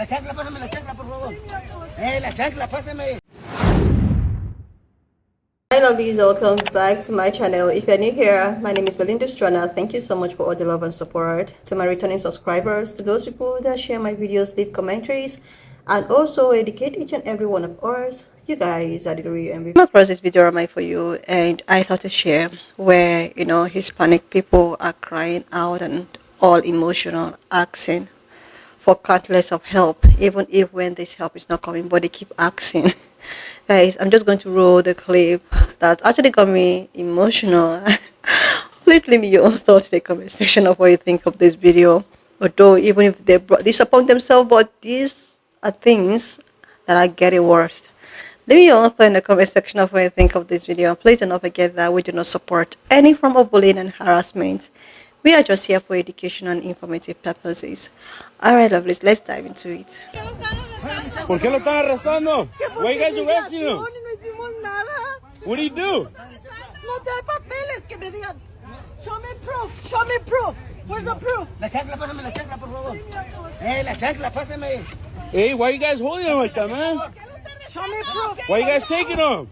La chancla, pásame la chancla, por favor. La chancla, pásame. Hi lovelies, welcome back to my channel. If you're new here, my name is Belinda Strana. Thank you so much for all the love and support. To my returning subscribers, to those people that share my videos, leave commentaries, and also educate each and every one of us, you guys are the real MVP. Across this video I made for you, and I thought to share where Hispanic people are crying out and all emotional, asking for countless of help, even if when this help is not coming, but they keep asking. Guys, I'm just going to roll the clip that actually got me emotional. Please leave me your own thoughts in the comment section of what you think of this video. Although even if they disappoint themselves, but these are things that are getting worse. Leave me your own thoughts in the comment section of what you think of this video. Please do not forget that we do not support any form of bullying and harassment. We are just here for educational and informative purposes. Alright, lovelies, let's dive into it. ¿Por qué lo están arrestando? Why you guys arresting him? No hicimos nada. What do you do? No te hay papeles que me digan. Show me proof. Show me proof. Where's the proof? La chancla, pásame la chancla, por favor. La chancla, pásame. Hey, why you guys holding him like that, man? Show me proof. Why you guys taking him?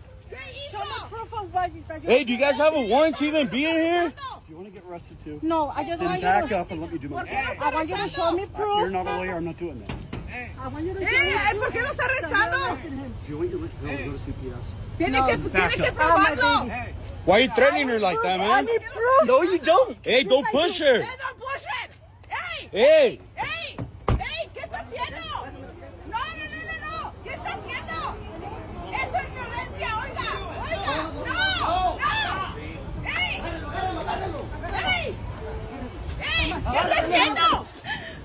Show me proof of what you said. Hey, do you guys have a warrant to even be in here? You want to get arrested too? No, I just want Then you back to. up and let me do my job. I want you to show me You're proof. not a lawyer, I'm not doing that. I want you to show me ¿Por qué lo está arrestando? Do you want your go to CPS? Tiene que up. probarlo. Why are you threatening her like that, I man? need proof. No, you don't. Hey, don't push her. Hey, don't push it. Hey, Hey, hey, hey, ¿qué está haciendo? No, no, no, no, no. ¿Qué está haciendo? Eso es violencia, oiga, oiga. No, no. Hey, hey, hey, ¿qué está haciendo?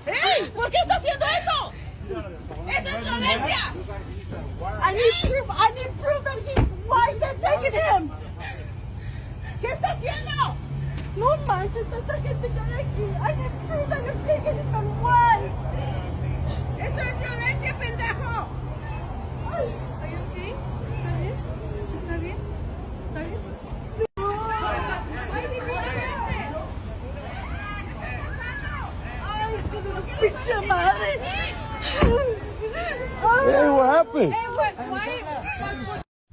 Hey, ¿por qué está haciendo eso? Eso es violencia. I need proof that he. Why they're taking him? ¿Qué está haciendo? No manches, tanta gente que hay aquí. I need proof that you're taking him and why? Eso es violencia, pendejo. Are you okay? ¿Está bien? ¿Está bien? ¿Está bien? Ay, pinche madre. hey, what happened?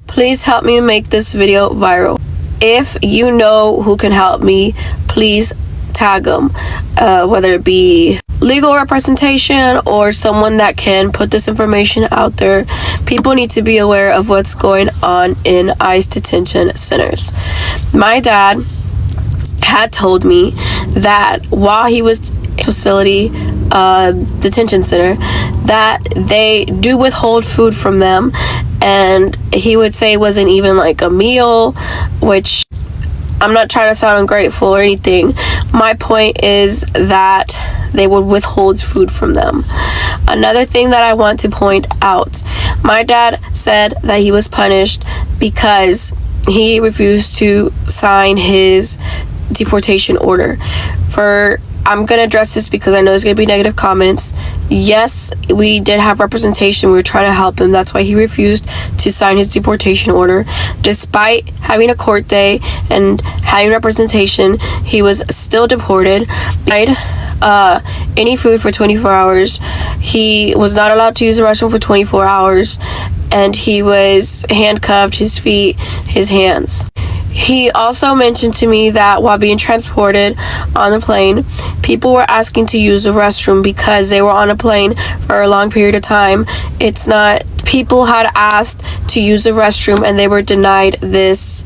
Please help me make this video viral. If you know who can help me, please tag them, whether it be legal representation or someone that can put this information out there. People need to be aware of what's going on in ICE detention centers. My dad had told me that while he was in facility detention center, that they do withhold food from them, and he would say it wasn't even like a meal, which I'm not trying to sound ungrateful or anything. My point is that they would withhold food from them. Another thing that I want to point out, my dad said that he was punished because he refused to sign his deportation order. I'm gonna address this because I know there's gonna be negative comments. Yes, we did have representation. We were trying to help him. That's why he refused to sign his deportation order. Despite having a court day and having representation, he was still deported. Any food for 24 hours. He was not allowed to use the restroom for 24 hours, and he was handcuffed, his feet, his hands. He also mentioned to me that while being transported on the plane, people were asking to use the restroom because they were on a plane for a long period of time. It's not, people had asked to use the restroom and they were denied this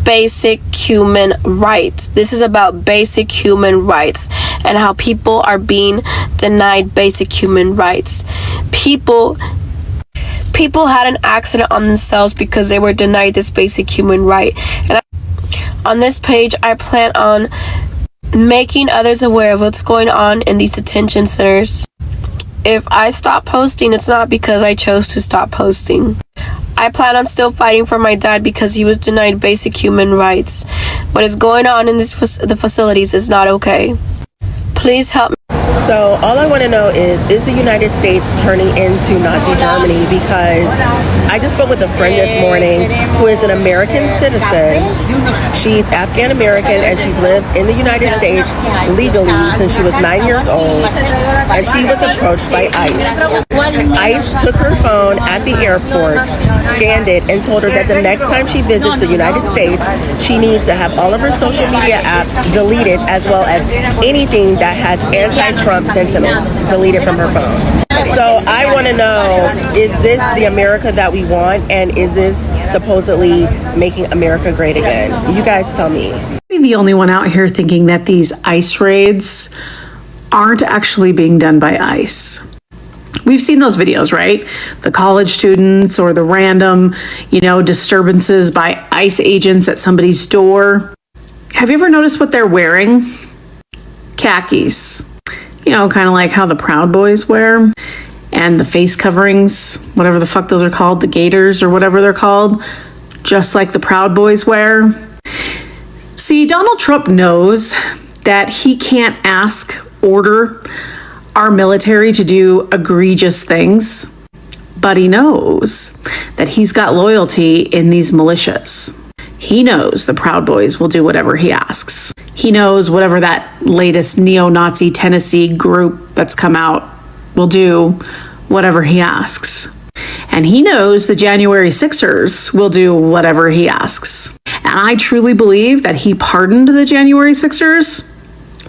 basic human rights. This is about basic human rights and how people are being denied basic human rights. People had an accident on themselves because they were denied this basic human right. And on this page, I plan on making others aware of what's going on in these detention centers. If I stop posting, it's not because I chose to stop posting. I plan on still fighting for my dad because he was denied basic human rights. What is going on in the facilities is not okay. Please help me. So all I want to know is the United States turning into Nazi Germany? Because I just spoke with a friend this morning who is an American citizen. She's Afghan American and she's lived in the United States legally since she was 9 years old, and she was approached by ICE. ICE took her phone at the airport, scanned it, and told her that the next time she visits the United States, she needs to have all of her social media apps deleted, as well as anything that has anti-Trump sentiments deleted from her phone. So I want to know, is this the America that we want, and is this supposedly making America great again? You guys tell me. I'm the only one out here thinking that these ICE raids aren't actually being done by ICE. We've seen those videos, right? The college students or the random, disturbances by ICE agents at somebody's door. Have you ever noticed what they're wearing? Khakis. Kind of like how the Proud Boys wear. And the face coverings, whatever the fuck those are called, the gaiters or whatever they're called, just like the Proud Boys wear. See, Donald Trump knows that he can't order our military to do egregious things, but he knows that he's got loyalty in these militias. He knows the Proud Boys will do whatever he asks. He knows whatever that latest neo-Nazi Tennessee group that's come out will do whatever he asks. And he knows the January 6ers will do whatever he asks. And I truly believe that he pardoned the January 6ers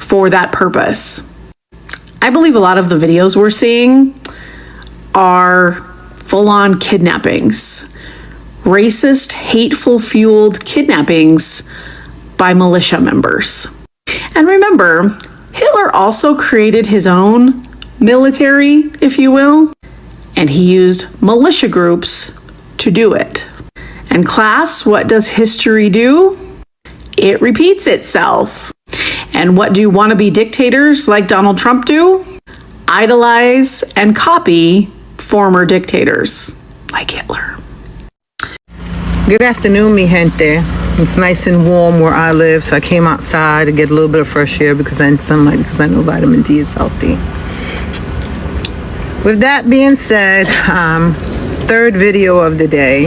for that purpose. I believe a lot of the videos we're seeing are full-on kidnappings. Racist, hateful fueled kidnappings by militia members. And remember, Hitler also created his own military, if you will, and he used militia groups to do it. And class, what does history do? It repeats itself. And what do wannabe dictators like Donald Trump do? Idolize and copy former dictators like Hitler. Good afternoon, mi gente. It's nice and warm where I live, so I came outside to get a little bit of fresh air because I'm in sunlight, because I know vitamin D is healthy. With that being said, third video of the day.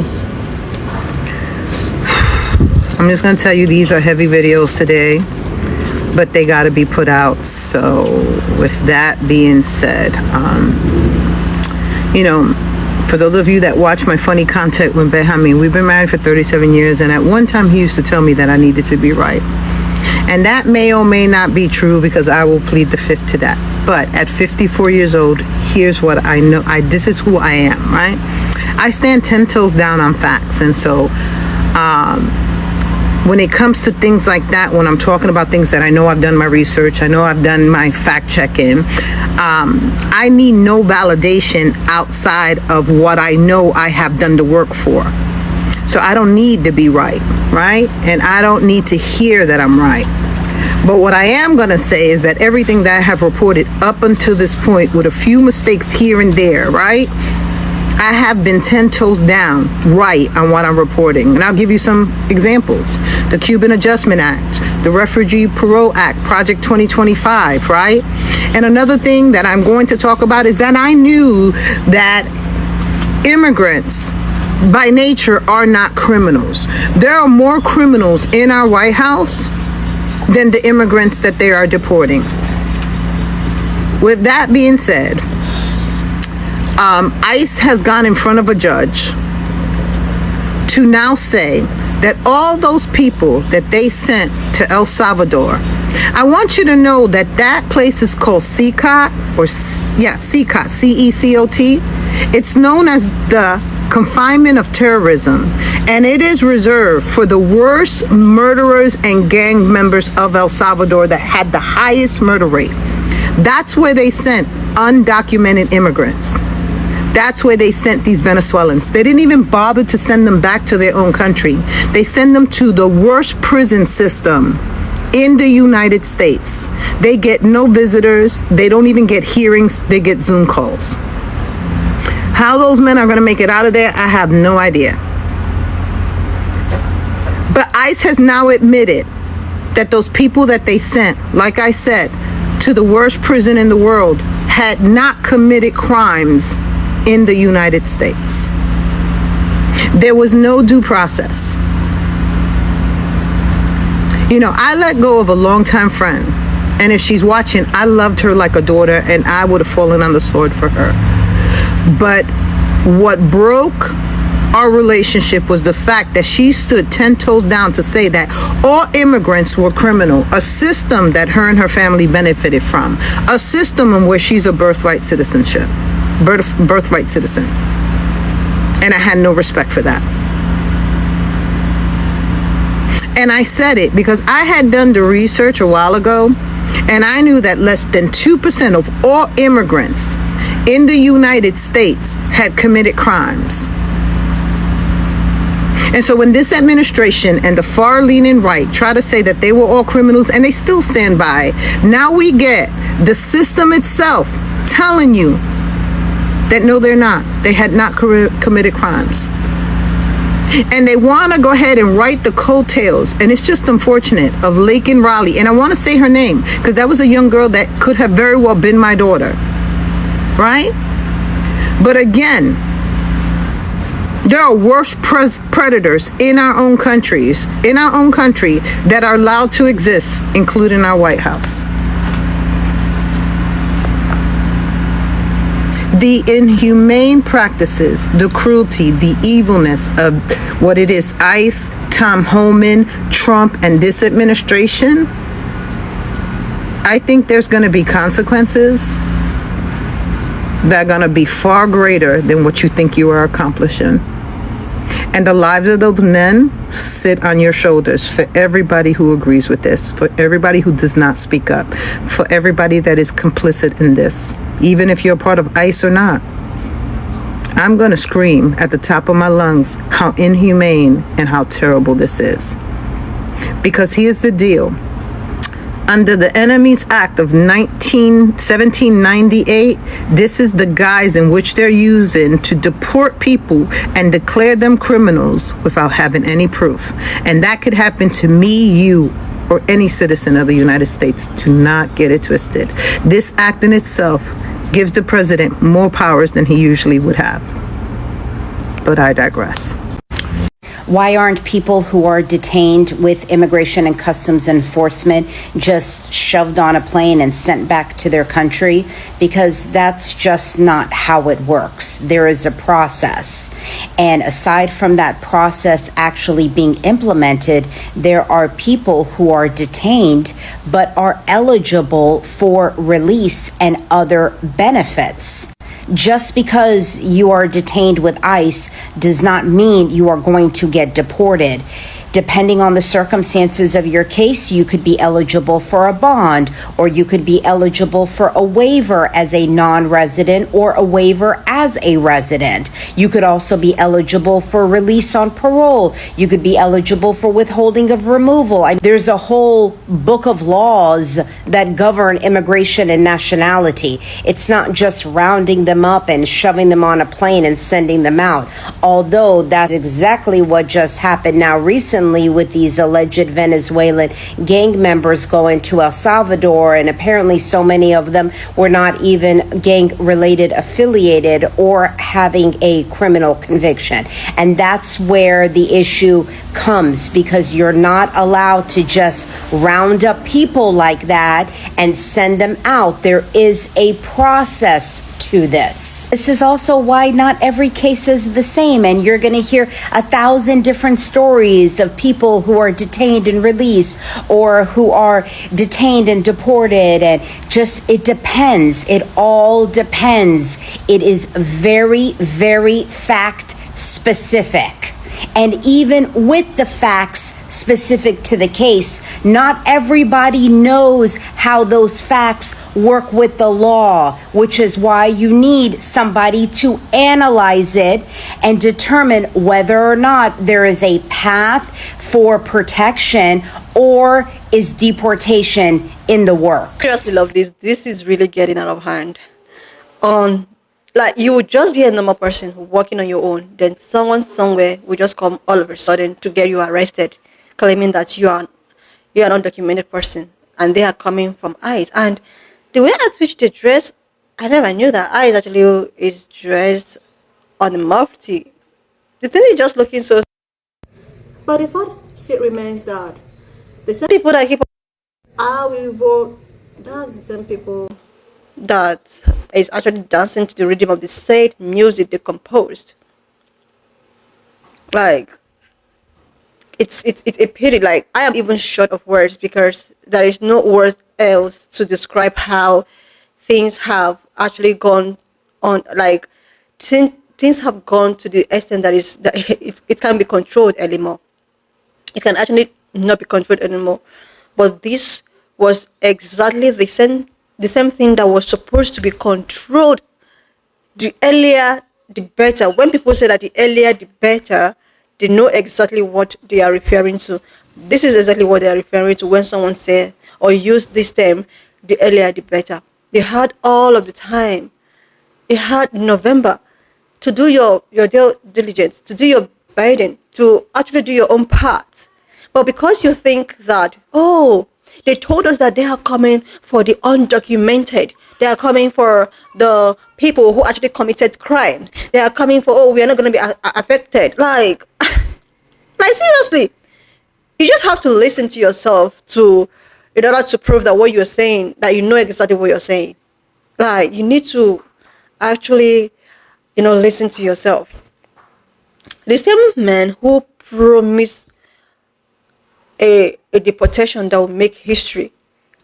I'm just going to tell you these are heavy videos today, but they got to be put out. So with that being said, for those of you that watch my funny content with Benjamin, we've been married for 37 years, and at one time he used to tell me that I needed to be right. And that may or may not be true, because I will plead the fifth to that. But at 54 years old, here's what I know. This is who I am, right? I stand 10 toes down on facts. And so when it comes to things like that, when I'm talking about things that I know I've done my research, I know I've done my fact checking, I need no validation outside of what I know I have done the work for. So I don't need to be right? And I don't need to hear that I'm right. But what I am going to say is that everything that I have reported up until this point, with a few mistakes here and there, right? I have been 10 toes down right on what I'm reporting. And I'll give you some examples. The Cuban Adjustment Act, the Refugee Parole Act, Project 2025, right? And another thing that I'm going to talk about is that I knew that immigrants by nature are not criminals. There are more criminals in our White House than the immigrants that they are deporting. With that being said, ICE has gone in front of a judge to now say that all those people that they sent to El Salvador, I want you to know that that place is called CECOT, CECOT, C-E-C-O-T. It's known as the confinement of terrorism, and it is reserved for the worst murderers and gang members of El Salvador that had the highest murder rate. That's where they sent undocumented immigrants. That's where they sent these Venezuelans. They didn't even bother to send them back to their own country. They send them to the worst prison system in the United States. They get no visitors. They don't even get hearings. They get Zoom calls. How those men are going to make it out of there, I have no idea. But ICE has now admitted that those people that they sent, like I said, to the worst prison in the world had not committed crimes in the United States. There was no due process. You know, I let go of a longtime friend, and if she's watching, I loved her like a daughter, and I would have fallen on the sword for her. But what broke our relationship was the fact that she stood 10 toes down to say that all immigrants were criminal, a system that her and her family benefited from, a system where she's a birthright citizen. And I had no respect for that. And I said it because I had done the research a while ago, and I knew that less than 2% of all immigrants in the United States had committed crimes. And so when this administration and the far-leaning right try to say that they were all criminals, and they still stand by, now we get the system itself telling you that no, they're not. They had not committed crimes. And they want to go ahead and write the coattails, and it's just unfortunate, of Laken Riley. And I want to say her name because that was a young girl that could have very well been my daughter, right? But again, there are worse predators in our own country that are allowed to exist, including our White House. The inhumane practices, the cruelty, the evilness of what it is, ICE, Tom Homan, Trump, and this administration, I think there's going to be consequences that are going to be far greater than what you think you are accomplishing. And the lives of those men sit on your shoulders, for everybody who agrees with this, for everybody who does not speak up, for everybody that is complicit in this, even if you're a part of ICE or not. I'm going to scream at the top of my lungs how inhumane and how terrible this is. Because here's the deal. Under the Enemies Act of 1798, this is the guise in which they're using to deport people and declare them criminals without having any proof. And that could happen to me, you, or any citizen of the United States. Do not get it twisted. This act in itself gives the president more powers than he usually would have. But I digress. Why aren't people who are detained with Immigration and Customs Enforcement just shoved on a plane and sent back to their country? Because that's just not how it works. There is a process. And aside from that process actually being implemented, there are people who are detained but are eligible for release and other benefits. Just because you are detained with ICE does not mean you are going to get deported. Depending on the circumstances of your case, you could be eligible for a bond, or you could be eligible for a waiver as a non-resident or a waiver as a resident. You could also be eligible for release on parole. You could be eligible for withholding of removal. There's a whole book of laws that govern immigration and nationality. It's not just rounding them up and shoving them on a plane and sending them out. Although that's exactly what just happened now recently with these alleged Venezuelan gang members going to El Salvador, and apparently so many of them were not even gang-related affiliated or having a criminal conviction. And that's where the issue comes, because you're not allowed to just round up people like that and send them out. There is a process to this. This is also why not every case is the same, and you're going to hear 1,000 different stories of people who are detained and released, or who are detained and deported, and just, it depends. It all depends. It is very, very fact specific. And even with the facts specific to the case, not everybody knows how those facts work with the law, which is why you need somebody to analyze it and determine whether or not there is a path for protection or is deportation in the works. I seriously love this. This is really getting out of hand. Like, you would just be a normal person walking on your own, then someone somewhere will just come all of a sudden to get you arrested, claiming that you are an undocumented person, and they are coming from ICE. And The way at which they dress, I never knew that eyes actually is dressed on the mufti. The thing is just looking so. But the fact still remains that the same people that keep I will vote, that's the same people that is actually dancing to the rhythm of the sad music they composed. Like, it's a pity. Like, I am even short of words because there is no words else to describe how things have actually gone on. Like, things have gone to the extent that is that it can't be controlled anymore. It can actually not be controlled anymore. But this was exactly the same thing that was supposed to be controlled. The earlier the better. When people say that the earlier the better, they know exactly what they are referring to. This is exactly what they are referring to when someone say or use this term, the earlier the better. They had all of the time. They had November to do your due diligence, to do your bidding, to actually do your own part. But because you think that, oh, they told us that they are coming for the undocumented, they are coming for the people who actually committed crimes, they are coming for, oh, we are not going to be affected. Like, like seriously, you just have to listen to yourself in order to prove that what you're saying, that you know exactly what you're saying. Like, you need to actually, listen to yourself. The same man who promised a deportation that will make history,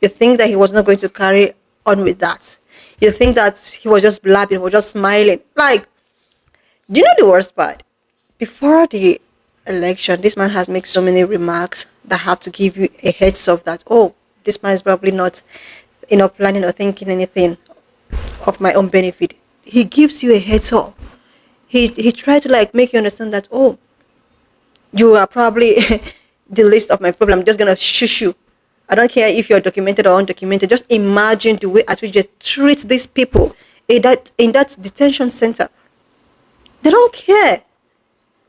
you think that he was not going to carry on with that. You think that he was just blabbing, he was just smiling. Like, do you know the worst part? Before the election, this man has made so many remarks that have to give you a heads up that, oh, this man is probably not, planning or thinking anything of my own benefit. He gives you a heads up. He tried to like make you understand that, oh, you are probably the least of my problem. I'm just gonna shush you. I don't care if you're documented or undocumented. Just imagine the way at which they treat these people in that detention center. They don't care.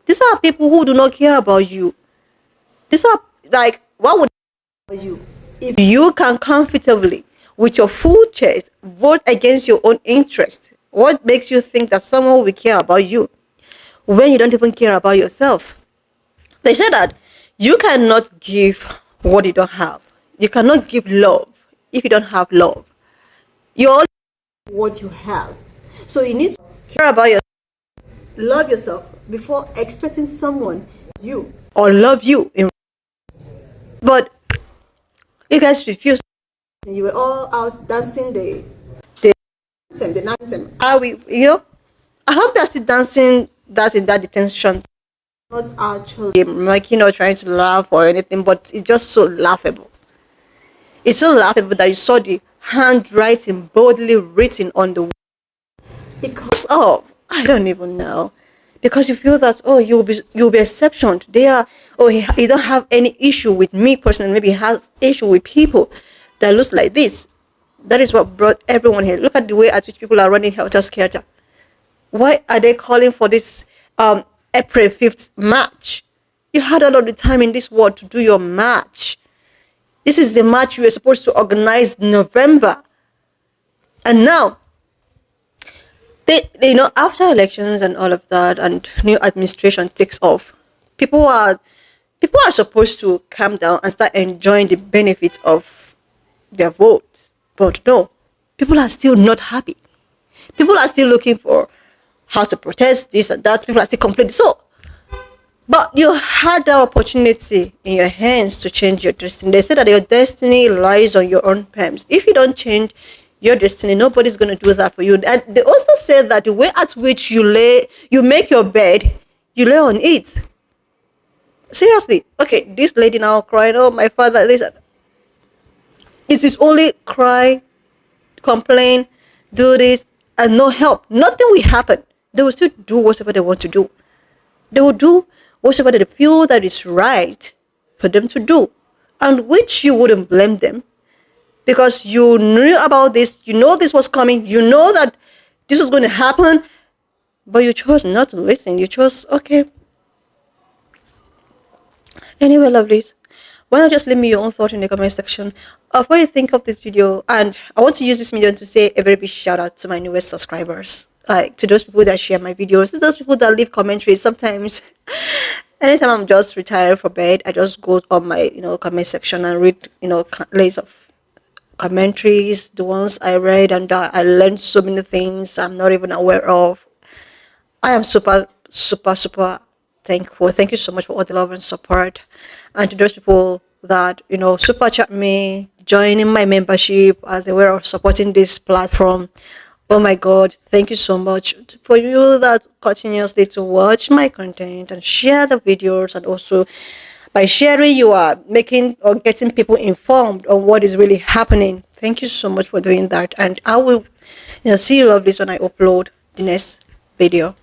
These are people who do not care about you. These are like, what would you if you can comfortably with your full chest vote against your own interest? What makes you think that someone will care about you when you don't even care about yourself? They say that you cannot give what you don't have. You cannot give love if you don't have love. You only have what you have. So you need to care about yourself, love yourself before expecting someone you or love you. But you guys refuse. You were all out dancing the anthem. Are we? I hope that's the dancing that's in that detention. Not actually making or trying to laugh or anything, but it's just so laughable. It's so laughable that you saw the handwriting boldly written on the wall. Because of, I don't even know. Because you feel that, oh, you'll be exceptioned. He don't have any issue with me personally. Maybe he has issue with people that looks like this. That is what brought everyone here. Look at the way at which people are running helter skelter. Why are they calling for this April 5th march? You had all of the time in this world to do your march. This is the march you were supposed to organize in November. And now, after elections and all of that, and new administration takes off, people are supposed to calm down and start enjoying the benefit of their vote. But no, people are still not happy. People are still looking for how to protest this and that. People are still complaining. So, but you had the opportunity in your hands to change your destiny. They say that your destiny lies on your own terms. If you don't change your destiny, nobody's going to do that for you. And they also say that the way at which you make your bed, you lay on it. Seriously. Okay, this lady now crying, oh, my father, this. It is only cry, complain, do this, and no help. Nothing will happen. They will still do whatever they want to do. They will do whatever they feel that is right for them to do, and which you wouldn't blame them, because you knew about this, you know this was coming, you know that this was going to happen, but you chose not to listen. You chose, okay. Anyway, lovelies, Why not just leave me your own thought in the comment section of what you think of this video. And I want to use this medium to say a very big shout out to my newest subscribers, like to those people that share my videos, to those people that leave commentaries. Sometimes anytime I'm just retired from bed, I just go on my comment section and read countless of commentaries, the ones I read, and I learned so many things I'm not even aware of. I am super thankful. Thank you so much for all the love and support. And to those people that super chat me, joining my membership as a way of supporting this platform. Oh my God, thank you so much. For you that continuously to watch my content and share the videos, and also by sharing you are making or getting people informed on what is really happening. Thank you so much for doing that. And I will see you lovelies when I upload the next video.